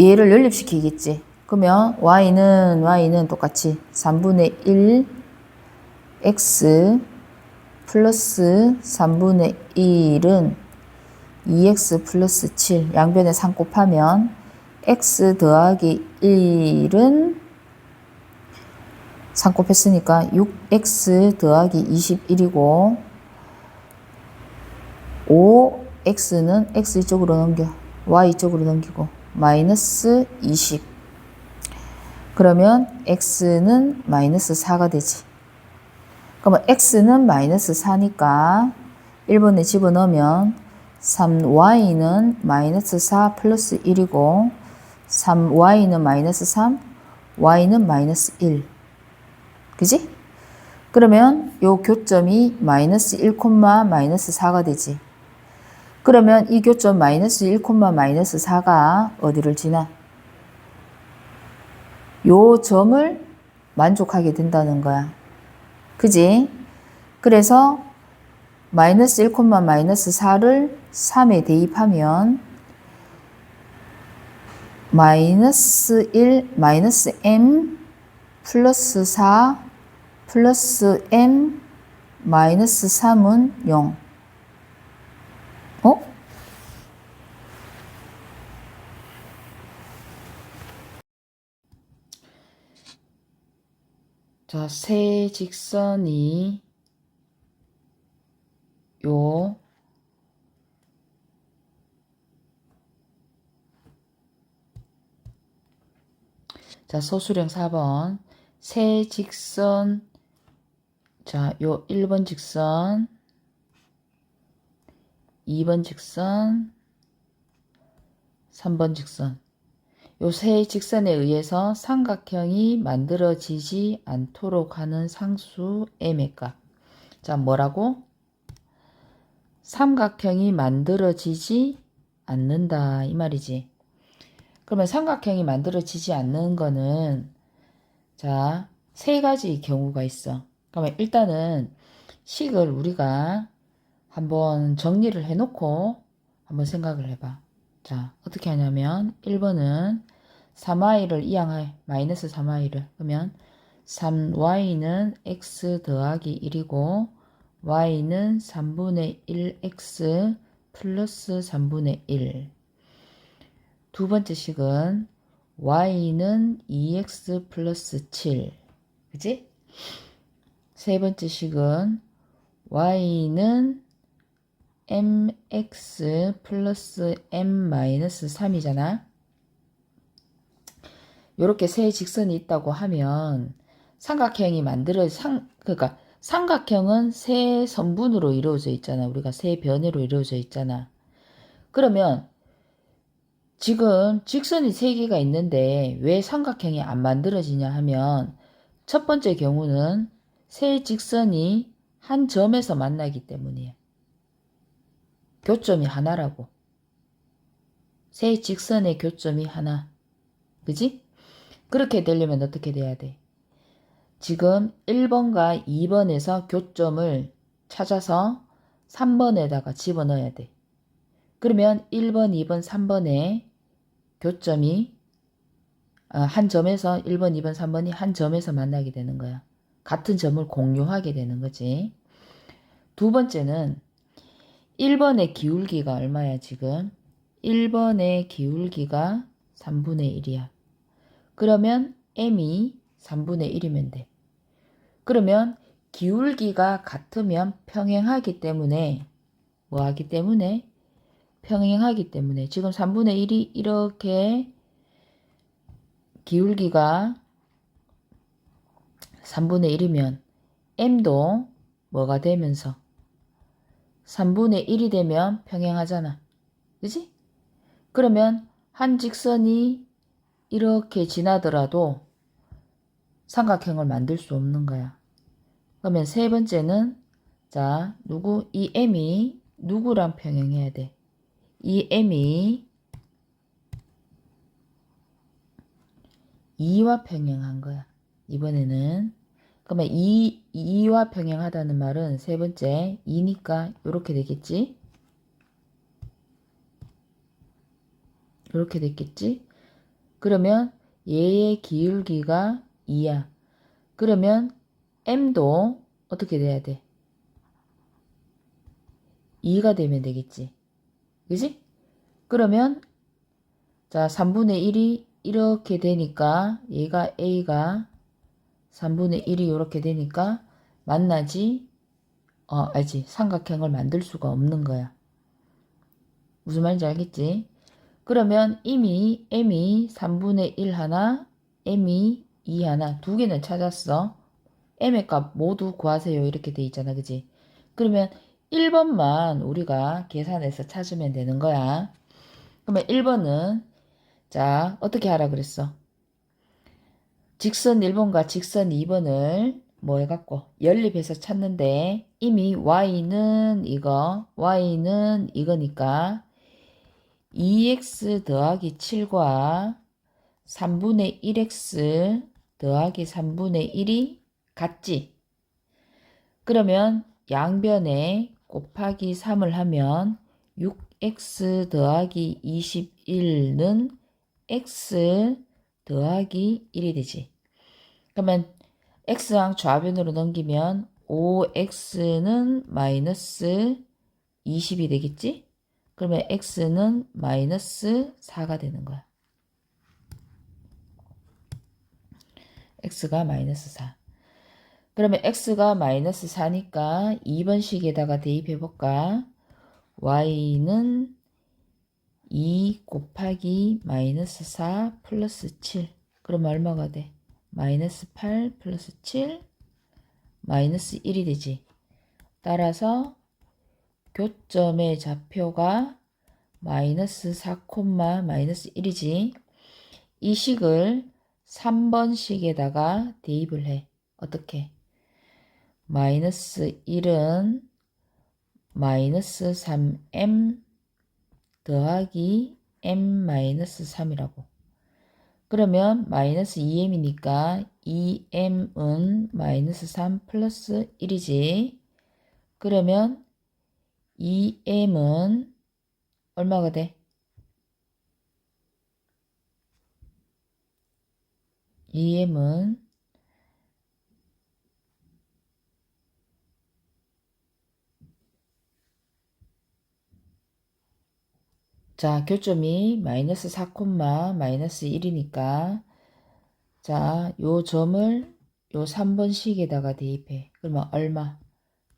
얘를 연립시키겠지. 그러면 y는 똑같이 3분의 1 x 플러스 3분의 1은 2x 플러스 7 양변에 3 곱하면 x 더하기 1은 3 곱했으니까 6x 더하기 21이고 5x는 x 이쪽으로 넘겨 y 이쪽으로 넘기고 마이너스 20 그러면 x는 마이너스 4가 되지. 그러면 x는 마이너스 4니까 1번에 집어넣으면 3y는 마이너스 4 플러스 1이고 3y는 마이너스 3, y는 마이너스 1. 그지? 그러면 요 교점이 마이너스 1, 마이너스 4가 되지. 그러면 이 교점 마이너스 1, 마이너스 4가 어디를 지나? 요 점을 만족하게 된다는 거야. 그지? 그래서 마이너스 1, 마이너스 4를 3에 대입하면 마이너스 1, 마이너스 m 플러스 4 플러스 m 마이너스 3은 0. 어? 자, 세 직선이 요 자, 소수령 4번. 세 직선, 자, 요 1번 직선, 2번 직선, 3번 직선. 요 세 직선에 의해서 삼각형이 만들어지지 않도록 하는 상수 m의 값. 자, 뭐라고? 삼각형이 만들어지지 않는다. 이 말이지. 그러면 삼각형이 만들어지지 않는 거는, 자, 세 가지 경우가 있어. 그러면 일단은 식을 우리가 한번 정리를 해놓고 한번 생각을 해봐. 자, 어떻게 하냐면 1번은 3y를 이항할 마이너스 3y를 그러면 3y는 x 더하기 1이고 y는 3분의 1x 플러스 3분의 1. 두 번째 식은 y는 2x 플러스 7. 그치? 세 번째 식은 y는 mx 플러스 m 마이너스 3이잖아. 요렇게 세 직선이 있다고 하면 삼각형이 그러니까 삼각형은 세 선분으로 이루어져 있잖아. 우리가 세 변으로 이루어져 있잖아. 그러면 지금 직선이 세 개가 있는데 왜 삼각형이 안 만들어지냐 하면 첫 번째 경우는 세 직선이 한 점에서 만나기 때문이야. 교점이 하나라고. 세 직선의 교점이 하나. 그지? 그렇게 되려면 어떻게 돼야 돼? 지금 1번과 2번에서 교점을 찾아서 3번에다가 집어넣어야 돼. 그러면 1번, 2번, 3번의 교점이 한 점에서 1번, 2번, 3번이 한 점에서 만나게 되는 거야. 같은 점을 공유하게 되는 거지. 두 번째는 1번의 기울기가 얼마야 지금? 1번의 기울기가 3분의 1이야. 그러면 m이 3분의 1이면 돼. 그러면 기울기가 같으면 평행하기 때문에 뭐 하기 때문에? 평행하기 때문에 지금 3분의 1이 이렇게 기울기가 3분의 1이면 m도 뭐가 되면서 3분의 1이 되면 평행하잖아. 그지? 그러면 한 직선이 이렇게 지나더라도 삼각형을 만들 수 없는 거야. 그러면 세 번째는 자, 이 m이 누구랑 평행해야 돼? 이 m이 2와 평행한 거야. 이번에는 그러면 2와 평행하다는 말은 세 번째 2니까 이렇게 되겠지? 이렇게 됐겠지? 그러면 얘의 기울기가 2야. 그러면 m도 어떻게 돼야 돼? 2가 되면 되겠지. 그지? 그러면 자 3분의 1이 이렇게 되니까 얘가 a가 3분의 1이 이렇게 되니까 만나지? 알지? 삼각형을 만들 수가 없는 거야. 무슨 말인지 알겠지? 그러면 이미 m이 3분의 1 하나, m이 2 하나, 두 개는 찾았어. m의 값 모두 구하세요. 이렇게 돼 있잖아. 그지? 그러면 1번만 우리가 계산해서 찾으면 되는 거야. 그러면 1번은 자, 어떻게 하라 그랬어? 직선 1번과 직선 2번을 뭐 해갖고 연립해서 찾는데 이미 y는 이거니까 2x 더하기 7과 3분의 1x 더하기 3분의 1이 같지? 그러면 양변에 곱하기 3을 하면 6x 더하기 21는 x 더하기 1이 되지. 그러면 x항 좌변으로 넘기면 5x는 마이너스 20이 되겠지? 그러면 x는 마이너스 4가 되는 거야. x가 마이너스 4. 그러면 x가 마이너스 4니까 2번 식에다가 대입해 볼까? y는 2 곱하기 마이너스 4 플러스 7. 그러면 얼마가 돼? 마이너스 8 플러스 7 마이너스 1이 되지. 따라서 교점의 좌표가 마이너스 4, 마이너스 1이지. 이 식을 3번식에다가 대입을 해. 어떻게? 마이너스 1은 마이너스 3m 더하기 m-3이라고. 그러면 마이너스 2m이니까 2m은 마이너스 3 플러스 1이지. 그러면 2m은 얼마가 돼? 2m은 자, 교점이 마이너스 4, 마이너스 1이니까 자, 요 점을 요 3번식에다가 대입해. 그러면 얼마?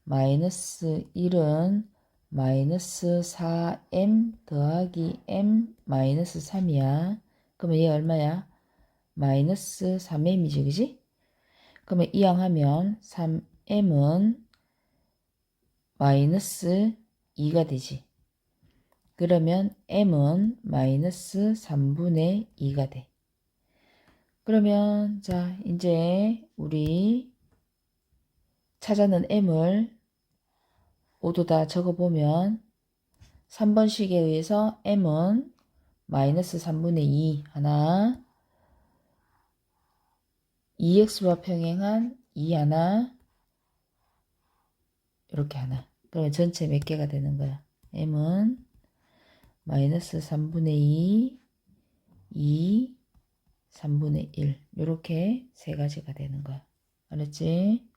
마이너스 1은 마이너스 4m 더하기 m 마이너스 3이야. 그러면 얘 얼마야? 마이너스 3m이지, 그지? 그러면 이항하면 3m은 마이너스 2가 되지. 그러면 m은 마이너스 3분의 2가 돼. 그러면 자 이제 우리 찾아낸 m을 모두 다 적어보면 3번식에 의해서 m은 마이너스 3분의 2 하나 2x와 평행한 2 하나 이렇게 하나. 그러면 전체 몇 개가 되는 거야? m은 마이너스 3분의 2 2 3분의 1 이렇게 세 가지가 되는 거야. 알았지?